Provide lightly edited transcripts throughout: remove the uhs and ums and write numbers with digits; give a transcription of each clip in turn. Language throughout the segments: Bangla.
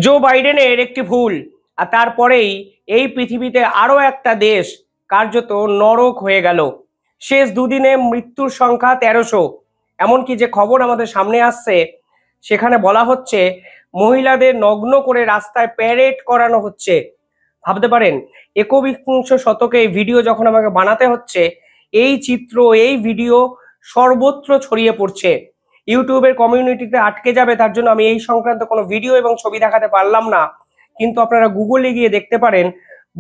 জো বাইডেনের একটি ভুল আর তারপরেই এই পৃথিবীতে আরো একটা দেশ কার্যত নরক হয়ে গেল। শেষ দুদিনে মৃত্যুর সংখ্যা 1300। এমনকি যে খবর আমাদের সামনে আসছে সেখানে বলা হচ্ছে মহিলাদের নগ্ন করে রাস্তায় প্যারেড করানো হচ্ছে। ভাবতে পারেন, একবিংশ শতকে এই ভিডিও যখন আমাকে বানাতে হচ্ছে, এই চিত্র এই ভিডিও সর্বত্র ছড়িয়ে পড়ছে। ইউটিউবের কমিউনিটিতে আটকে যাবে, তার জন্য আমি এই সংক্রান্ত কোনো ভিডিও এবং ছবি দেখাতে পারলাম না। কিন্তু আপনারা গুগলে গিয়ে দেখতে পারেন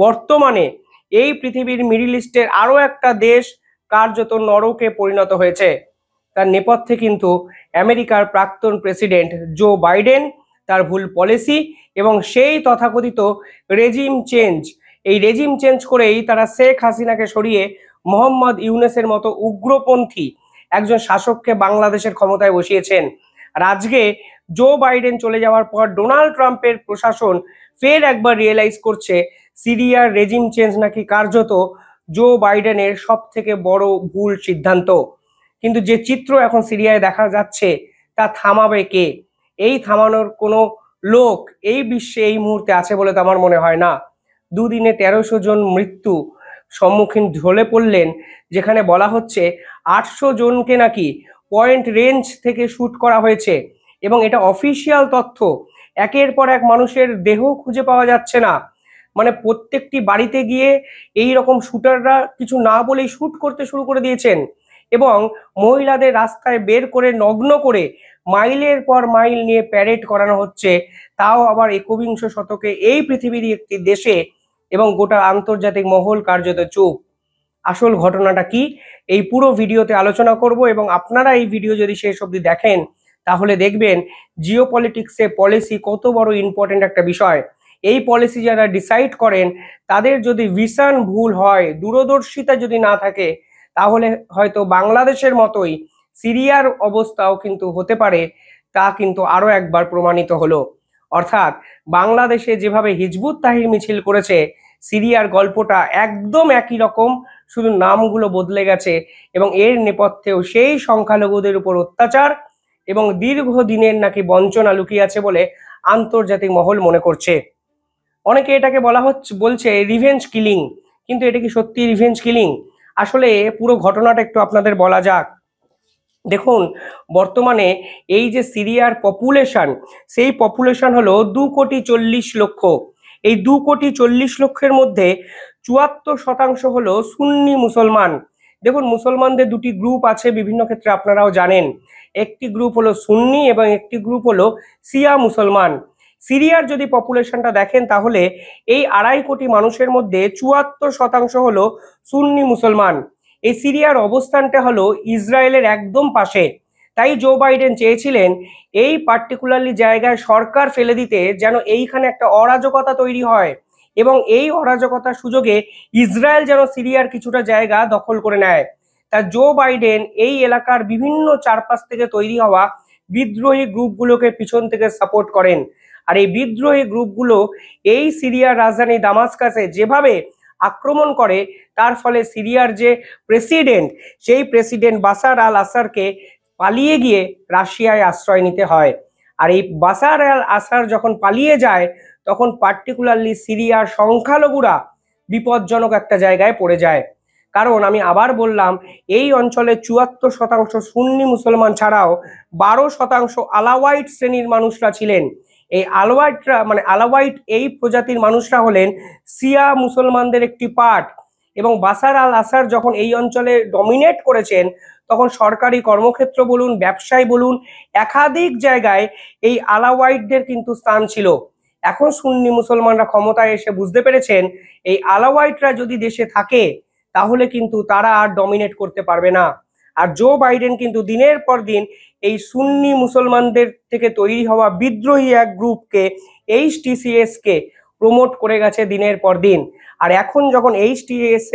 বর্তমানে এই পৃথিবীর মিডল ইস্টের আরো একটা দেশ কার্যত নরকে পরিণত হয়েছে। তার নেপথ্যে কিন্তু আমেরিকার প্রাক্তন প্রেসিডেন্ট জো বাইডেন, তার ভুল পলিসি এবং সেই তথাকথিত রেজিম চেঞ্জ। এই রেজিম চেঞ্জ করেই তারা শেখ হাসিনাকে সরিয়ে মোহাম্মদ ইউনূসের মতো উগ্রপন্থী একজন শাসককে বাংলাদেশের ক্ষমতায় বসিয়েছেন। আর আজকে জো বাইডেন চলে যাওয়ার পর ডোনাল্ড ট্রাম্পের প্রশাসন ফের একবার রিয়েলাইজ করছে সিরিয়ার রেজিম চেঞ্জ নাকি কার্যত জো বাইডেনের সব থেকে বড় ভুল সিদ্ধান্ত। কিন্তু যে চিত্র এখন সিরিয়ায় দেখা যাচ্ছে তা থামাবে কে? এই থামানোর কোনো লোক এই বিশ্বে এই মুহূর্তে আছে বলে তো আমার মনে হয় না। দুদিনে 1300 জন মৃত্যু সম্মুখীন ঢলে পড়লেন, যেখানে বলা হচ্ছে 800 জনকে নাকি পয়েন্ট রেঞ্জ থেকে শুট করা হয়েছে এবং এটা অফিসিয়াল তথ্য। একের পর এক মানুষের দেহ খুঁজে পাওয়া যাচ্ছে না। মানে প্রত্যেকটি বাড়িতে গিয়ে এই রকম শুটাররা কিছু না বলেই শুট করতে শুরু করে দিয়েছেন এবং মহিলাদের রাস্তায় বের করে নগ্ন করে মাইলের পর মাইল নিয়ে প্যারেড করানো হচ্ছে, তাও আবার একবিংশ শতকে এই পৃথিবীর একটি দেশে, এবং গোটা আন্তর্জাতিক মহল কার্যত চুপ। আসল ঘটনাটা কি এই পুরো ভিডিওতে আলোচনা করব, এবং আপনারা এই ভিডিও যদি শেষ অবধি দেখেন তাহলে দেখবেন জিও পলিটিক্সে পলিসি কত বড় ইম্পর্টেন্ট একটা বিষয়। এই পলিসি যারা ডিসাইড করেন তাদের যদি ভিশন ভুল হয়, দূরদর্শিতা যদি না থাকে, তাহলে হয়তো বাংলাদেশের মতোই সিরিয়ার অবস্থাও কিন্তু হতে পারে। তা কিন্তু আরো একবার প্রমাণিত হলো। অর্থাৎ বাংলাদেশে যেভাবে হিজবুত তাহরির মিছিল করেছে, সিরিয়ার গল্পটা একদম একই রকম, শুধু নামগুলো বদলে গেছে এবং এর নেপথ্যেও সেই সংখ্যালঘুদের উপর অত্যাচার এবং দীর্ঘদিনের নাকি বঞ্চনা লুকিয়ে আছে বলে আন্তর্জাতিক মহল মনে করছে। অনেকে এটাকে বলছে রিভেঞ্জ কিলিং, কিন্তু এটা কি সত্যি রিভেঞ্জ কিলিং? আসলে পুরো ঘটনাটা একটু আপনাদের বলা যাক। দেখুন, বর্তমানে এই যে সিরিয়ার পপুলেশন, সেই পপুলেশন হলো 2,40,00,000। এই 2,40,00,000-এর মধ্যে 74% হলো সুন্নি মুসলমান। দেখুন, মুসলমানদের দুটি গ্রুপ আছে বিভিন্ন ক্ষেত্রে, আপনারাও জানেন। একটি গ্রুপ হলো সুন্নি এবং একটি গ্রুপ হলো শিয়া মুসলমান। সিরিয়ার যদি পপুলেশনটা দেখেন তাহলে এই 2.5 কোটি মানুষের মধ্যে 74% হলো সুন্নি মুসলমান। এই সিরিয়ার অবস্থানটা হলো ইসরায়েলের একদম পাশে। তাই জো বাইডেন চেয়েছিলেন এই পার্টিকুলারলি জায়গায় সরকার ফেলে দিতে, যেন এইখানে একটা অরাজকতা তৈরি হয় এবং এই অরাজকতার সুযোগে ইসরায়েল যেন সিরিয়ার কিছুটা জায়গা দখল করে নেয়। তা জো বাইডেন এই এলাকার বিভিন্ন চারপাশ থেকে তৈরি হওয়া বিদ্রোহী গ্রুপগুলোকে পিছন থেকে সাপোর্ট করেন। আর এই বিদ্রোহী গ্রুপগুলো এই সিরিয়ার রাজধানী দামাস্কাসে যেভাবে আক্রমণ করে, তার ফলে সিরিয়ার যে প্রেসিডেন্ট, সেই প্রেসিডেন্ট বাশার আল আসাদকে পালিয়ে গিয়ে রাশিয়ায় আশ্রয় নিতে হয়। আর এই বাশার আল আসাদ যখন পালিয়ে যায়, তখন পার্টিকুলারলি সিরিয়ার সংখ্যালঘুরা বিপজ্জনক একটা জায়গায় পড়ে যায়। কারণ আমি আবার বললাম, এই অঞ্চলে 74% সুন্নি মুসলমান ছাড়াও 12% আলাওয়াইট শ্রেণীর মানুষরা ছিলেন। এই আলাওয়াইট এই প্রজাতির মানুষরা হলেন শিয়া মুসলমানদের একটি পার্ট। এবং বাশার আল আসাদ যখন এই অঞ্চলে ডমিনেট করেছেন, তখন সরকারি কর্মক্ষেত্র বলুন, ব্যবসায় বলুন, একাধিক জায়গায় এই আলাওয়াইটদের কিন্তু স্থান ছিল। এখন সুন্নি মুসলমানরা ক্ষমতায় এসে বুঝতে পেরেছেন এই আলাওয়াইটরা যদি দেশে থাকে তাহলে কিন্তু তারা আর ডমিনেট করতে পারবে না। আর জো বাইডেন কিন্তু দিনের পর দিন এই সুন্নি মুসলমানদের থেকে তৈরি হওয়া বিদ্রোহী এক গ্রুপকে, HTCS কে প্রমোট করে গেছে দিনের পর দিন। আর এখন যখন HTCS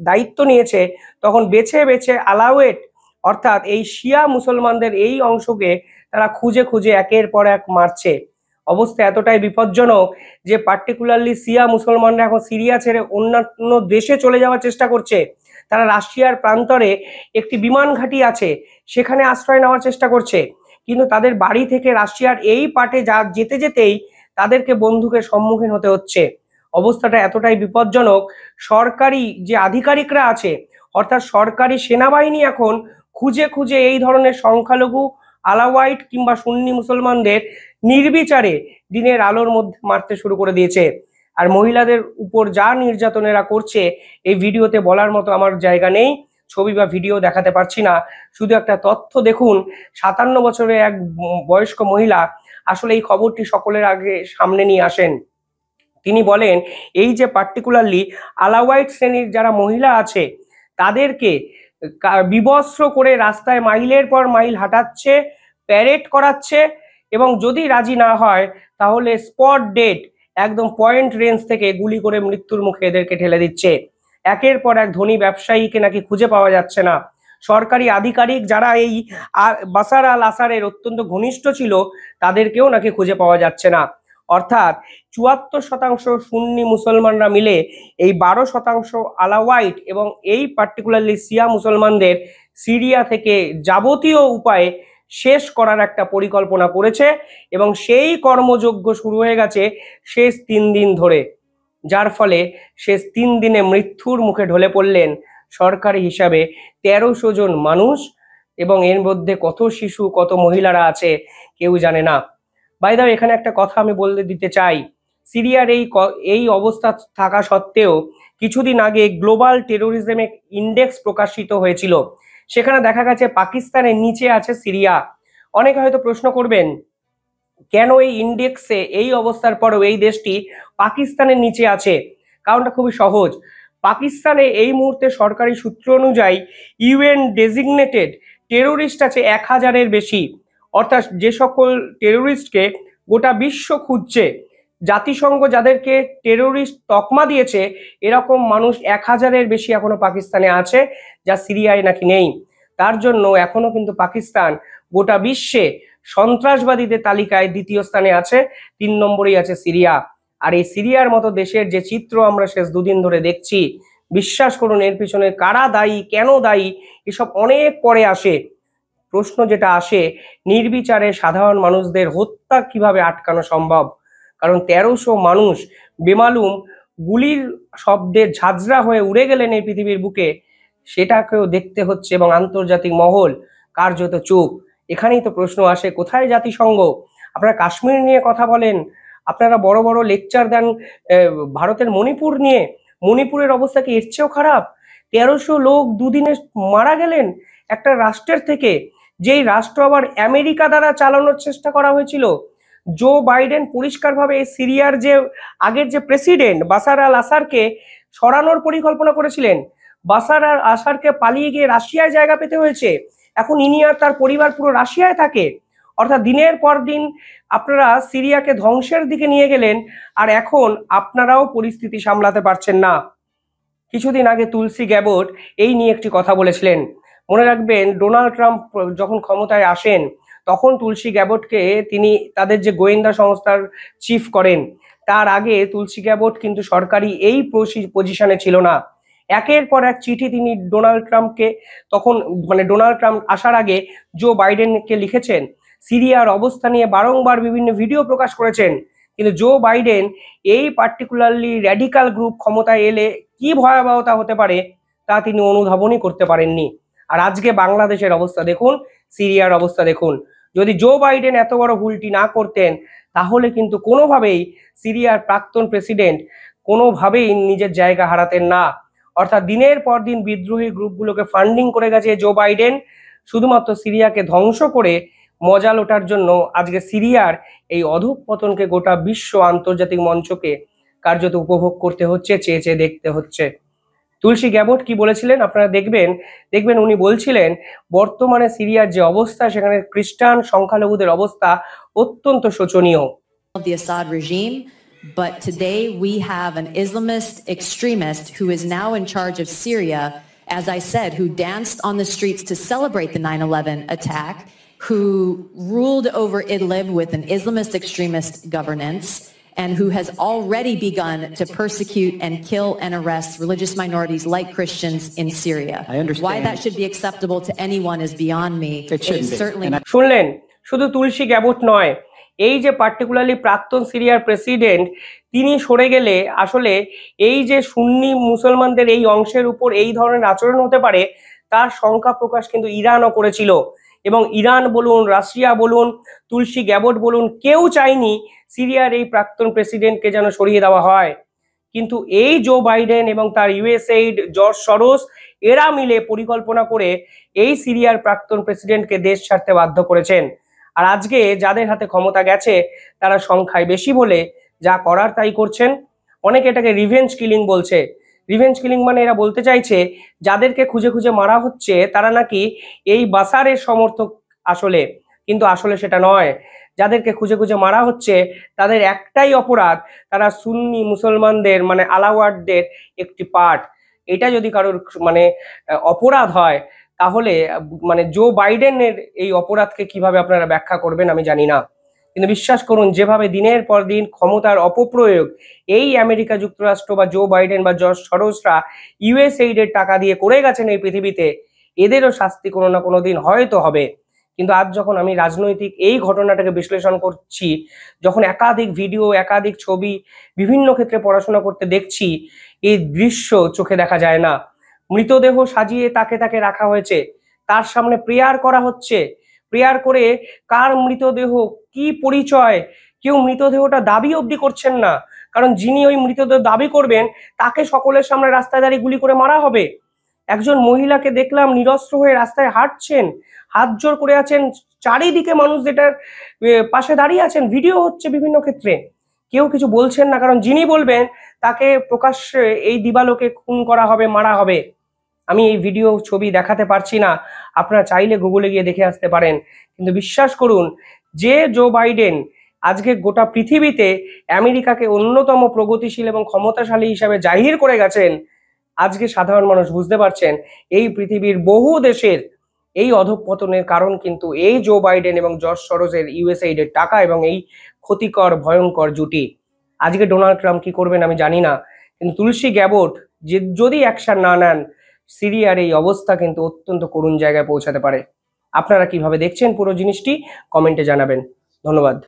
দায়িত্ব নিয়েছে, তখন বেছে বেছে আলাওয়েট অর্থাৎ এই শিয়া মুসলমানদের এই অংশকে তারা খুঁজে খুঁজে একের পর এক মারছে। অবস্থা এতটাই বিপজ্জনক যে পার্টিকুলারলি শিয়া মুসলমানরা এখন সিরিয়া ছেড়ে অন্যান্য দেশে চলে যাওয়ার চেষ্টা করছে। তারা রাশিয়ার প্রান্তরে একটি বিমান ঘাঁটি আছে, সেখানে আশ্রয় নেওয়ার চেষ্টা করছে। কিন্তু তাদের বাড়ি থেকে রাশিয়ার এই পার্টে যেতে যেতেই তাদেরকে বন্দুকের সম্মুখীন হতে হচ্ছে। অবস্থাটা এতটাই বিপজ্জনক, সরকারি যে আধিকারিকরা আছে অর্থাৎ সরকারি সেনাবাহিনী এখন খুঁজে খুঁজে এই ধরনের সংখ্যালঘু আলাওয়াইট কিংবা সুন্নি মুসলমানদের নির্বিচারে দিনের আলোর মধ্যে মারতে শুরু করে দিয়েছে। আর মহিলাদের উপর যা নির্যাতনেরা করছে এই ভিডিওতে বলার মতো আমার জায়গা নেই, ছবি বা ভিডিও দেখাতে পারছি না। শুধু একটা তথ্য দেখুন, 57 বছরের এক বয়স্ক মহিলা আসলে এই খবরটি সকলের আগে সামনে নিয়ে আসেন। তিনি বলেন এই যে পার্টিকুলারলি আলাওয়াইট শ্রেণীর যারা মহিলা আছে তাদেরকে বিবস্ত্র করে রাস্তায় মাইলের পর মাইল হাঁটাচ্ছে, প্যারেড করাচ্ছে, এবং যদি রাজি না হয় তাহলে স্পট ডেড একদম পয়েন্ট রেঞ্জ থেকে গুলি করে মৃত্যুর মুখে এদেরকে ঠেলে দিচ্ছে। একের পর এক ধনী ব্যবসায়ীকে নাকি খুঁজে পাওয়া যাচ্ছে না। সরকারি আধিকারিক যারা এই বাশার আল আসাদের অত্যন্ত ঘনিষ্ঠ ছিল তাদেরকেও নাকি খুঁজে পাওয়া যাচ্ছে না। অর্থাৎ 74% সুন্নি মুসলমানরা মিলে এই 12% আলাওয়াইট এবং এই পার্টিকুলারলি শিয়া মুসলমানদের সিরিয়া থেকে যাবতীয় উপায়ে শেষ করার একটা পরিকল্পনা করেছে, এবং সেই কর্মযজ্ঞ শুরু হয়ে গেছে শেষ 3 দিন ধরে, যার ফলে শেষ 3 দিনে মৃত্যুর মুখে ঢলে পড়লেন সরকারি হিসাবে 1300 জন মানুষ, এবং এর মধ্যে কত শিশু কত মহিলারা আছে কেউ জানে না। বাই দ্য ওয়ে, এখানে একটা কথা আমি বলে দিতে চাই, সিরিয়ার এই অবস্থা থাকা সত্ত্বেও কিছুদিন আগে গ্লোবাল টেরোরিজম ইন্ডেক্স প্রকাশিত হয়েছিল, সেখানে দেখা গেছে পাকিস্তানের নিচে আছে সিরিয়া। অনেকে হয়তো প্রশ্ন করবেন কেন এই ইন্ডেক্সে এই অবস্থার পরেও এই দেশটি পাকিস্তানের নিচে আছে। কারণটা খুবই সহজ, পাকিস্তানে এই মুহূর্তে সরকারি সূত্র অনুযায়ী ইউএন ডেজিগনেটেড টেরোরিস্ট আছে 1000-এর বেশি। অর্থাৎ যে সকল টেরোরিস্টকে গোটা বিশ্ব খুঁজছে, জাতিসংঘ যাদেরকে টেরোরিস্ট তকমা দিয়েছে এরকম মানুষ 1000-এর বেশি এখনো পাকিস্তানে আছে, যা সিরিয়ায় নাকি নেই। তার জন্য এখনো কিন্তু পাকিস্তান গোটা বিশ্বে সন্ত্রাসবাদীদের তালিকায় 2য় স্থানে আছে, 3 নম্বরেই আছে সিরিয়া। আর এই সিরিয়ার মতো দেশের যে চিত্র আমরা শেষ 2 দিন ধরে দেখছি, বিশ্বাস করুন এর পিছনে কারা দায়ী, কেন দায়ী, এসব অনেক পরে আসে। প্রশ্ন যেটা আসে, নির্বিচারে সাধারণ মানুষদের হত্যা কিভাবে আটকানো সম্ভব? কারণ 1300 মানুষ বেমালুম গুলির শব্দে ঝাঁঝরা হয়ে উড়ে গেলেন এই পৃথিবীর বুকে, সেটাকেও দেখতে হচ্ছে, এবং আন্তর্জাতিক মহল কার্যত চুপ। এখানেই তো প্রশ্ন আসে, কোথায় জাতিসংঘ? আপনারা কাশ্মীর নিয়ে কথা বলেন, আপনারা বড় বড় লেকচার দেন ভারতের মণিপুর নিয়ে, মণিপুরের অবস্থা কি এর চেয়েও খারাপ? 1300 লোক 2 দিনে মারা গেলেন একটা রাষ্ট্রের থেকে, যেই রাষ্ট্র আবার আমেরিকা দ্বারা চালানোর চেষ্টা করা হয়েছিল। জো বাইডেন পরিষ্কারভাবে সিরিয়ার যে আগের যে প্রেসিডেন্ট বাশার আল আসাদকে সরানোর পরিকল্পনা করেছিলেন, বাশার আল আসাদকে পালিয়ে গিয়ে রাশিয়ায় জায়গা পেতে হয়েছে, এখন ইনি আর তার পরিবার পুরো রাশিয়ায় থাকে। অর্থাৎ দিনের পর দিন আপনারা সিরিয়াকে ধ্বংসের দিকে নিয়ে গেলেন, আর এখন আপনারাও পরিস্থিতি সামলাতে পারছেন না। কিছুদিন আগে তুলসী গ্যাবট এই নিয়ে একটি কথা বলেছিলেন। মনে রাখবেন, ডোনাল্ড ট্রাম্প যখন ক্ষমতায় আসেন তখন তুলসী গ্যাবটকে তিনি তাদের যে গোয়েন্দা সংস্থার চিফ করেন। তার আগে তুলসী গ্যাবট কিন্তু সরকারি এই পজিশনে ছিল না। একের পর এক চিঠি তিনি ডোনাল্ড ট্রাম্পকে, তখন মানে ডোনাল্ড ট্রাম্প আসার আগে জো বাইডেনকে লিখেছেন, সিরিয়ার অবস্থা নিয়ে বারংবার বিভিন্ন ভিডিও প্রকাশ করেছেন। কিন্তু জো বাইডেন এই পার্টিকুলারলি র্যাডিক্যাল গ্রুপ ক্ষমতায় এলে কি ভয়াবহতা হতে পারে তা তিনি অনুধাবনই করতে পারেননি। আর আজকে বাংলাদেশের অবস্থা দেখুন, সিরিয়ার অবস্থা দেখুন। যদি জো বাইডেন এত বড় ভুলটি না করতেন তাহলে কিন্তু কোনোভাবেই সিরিয়ার প্রাক্তন প্রেসিডেন্ট কোনোভাবেই নিজের জায়গা হারাতেন না। অর্থাৎ দিনের পর দিন বিদ্রোহী গ্রুপগুলোকে ফান্ডিং করে গেছে জো বাইডেন, শুধুমাত্র সিরিয়াকে ধ্বংস করে মজা লোটার জন্য। আজকে সিরিয়ার এই অধঃপতনকে গোটা বিশ্ব আন্তর্জাতিক মঞ্চকে কার্যত উপভোগ করতে হচ্ছে, চেয়ে চেয়ে দেখতে হচ্ছে। তুলসী গ্যাবট কি বলেছিলেন আপনারা দেখবেন উনি বলছিলেন বর্তমানে সিরিয়ার যে অবস্থা সেখানে খ্রিস্টান সংখ্যালঘুদের অবস্থা অত্যন্ত শোচনীয়। The Assad regime, but today we have an Islamist extremist who is now in charge of Syria, as I said, who danced on the streets to celebrate the 9/11 attack, who ruled over Idlib with an Islamist extremist governance, and who has already begun to persecute and kill and arrest religious minorities like Christians in Syria. I understand. Why that should be acceptable to anyone is beyond me. It shouldn't be. Certainly. শুনলেন, শুধু তুলসী গ্যাবট নয়, এই যে পার্টিকুলারলি প্রাক্তন সিরিয়ার প্রেসিডেন্ট তিনি সরে গেলে আসলে এই যে সুন্নি মুসলমানদের এই অংশের উপর এই ধরনের আচরণ হতে পারে তার শঙ্কা প্রকাশ কিন্তু ইরানও করেছিল। এবং ইরান বলুন, রাশিয়া বলুন, তুলসী গ্যাবট বলুন, কেউ চায়নি সিরিয়ার এই প্রাক্তন প্রেসিডেন্টকে যেন সরিয়ে দেওয়া হয়। কিন্তু এই জো বাইডেন এবং তার ইউএসএইড, জর্জ সরোস এরা মিলে পরিকল্পনা করে এই সিরিয়ার প্রাক্তন প্রেসিডেন্টকে দেশ ছাড়তে বাধ্য করেছেন। আর আজকে যাদের হাতে ক্ষমতা গেছে তারা সংখ্যায় বেশি বলে যা করার তাই করছেন। অনেকে এটাকে রিভেঞ্জ কিলিং বলছে। রিভেঞ্জ কিলিং মানে এরা বলতে চাইছে যাদেরকে খুঁজে খুঁজে মারা হচ্ছে তারা নাকি এই বাসারের সমর্থক আসলে, কিন্তু আসলে সেটা নয়। যাদেরকে খুঁজে খুঁজে মারা হচ্ছে তাদের একটাই অপরাধ, তারা সুন্নি মুসলমানদের মানে আলাওয়ারদের একটি পার্ট। এটা যদি কারোর মানে অপরাধ হয় তাহলে মানে জো বাইডেনের এই অপরাধকে কিভাবে আপনারা ব্যাখ্যা করবেন আমি জানি না। কিন্তু বিশ্বাস করুন, যেভাবে দিনের পর দিন ক্ষমতার অপপ্রয়োগ এই আমেরিকা যুক্তরাষ্ট্র বা জো বাইডেন বা জর্জ সরোসরা ইউএসএইডের টাকা দিয়ে করে গেছেন এই পৃথিবীতে, এদেরও শাস্তি কোনো না কোনো দিন হয়তো হবে। কিন্তু আজ যখন আমি রাজনৈতিক এই ঘটনাটাকে বিশ্লেষণ করছি, যখন একাধিক ভিডিও, একাধিক ছবি, বিভিন্ন ক্ষেত্রে পড়াশোনা করতে দেখছি, এই দৃশ্য চোখে দেখা যায় না। মৃতদেহ সাজিয়ে তাকে তাকে রাখা হয়েছে, তার সামনে প্রেয়ার করা হচ্ছে। প্রেয়ার করে কার মৃতদেহ, কি পরিচয়, কেউ মৃতদেহটা দাবি অবধি করছেন না। কারণ যিনি ওই মৃতদেহ দাবি করবেন তাকে সকলের সামনে রাস্তায় দাঁড়িয়ে গুলি করে মারা হবে। একজন মহিলাকে দেখলাম নিরস্ত্র হয়ে রাস্তায় হাঁটছেন, হাত জোর করে আছেন, চারিদিকে মানুষ যেটার পাশে দাঁড়িয়ে আছেন, ভিডিও হচ্ছে বিভিন্ন ক্ষেত্রে, কেউ কিছু বলছেন না। কারণ যিনি বলবেন তাকে প্রকাশ্যে এই দিবালোকে খুন করা হবে, মারা হবে। আমি এই ভিডিও ছবি দেখাতে পারছি না, আপনারা চাইলে গুগলে গিয়ে দেখে আসতে পারেন। কিন্তু বিশ্বাস করুন, যে জো বাইডেন আজকে গোটা পৃথিবীতে আমেরিকাকে অন্যতম প্রগতিশীল এবং ক্ষমতাশালী হিসাবে জাহির করে গেছেন, আজকে সাধারণ মানুষ বুঝতে পারছেন এই পৃথিবীর বহু দেশের এই অধঃপতনের কারণ কিন্তু এই জো বাইডেন এবং জর্জ সরোসের ইউএসএইডের টাকা এবং এই ক্ষতিকর ভয়ঙ্কর জুটি। আজকে ডোনাল্ড ট্রাম্প কি করবেন আমি জানি না, কিন্তু তুলসী গ্যাবট যে যদি অ্যাকশন না নেন, সিরিয়ার এই অবস্থা কিন্তু অত্যন্ত করুণ জায়গায় পৌঁছাতে পারে। আপনারা কিভাবে দেখছেন পুরো জিনিসটি কমেন্টে জানাবেন। ধন্যবাদ।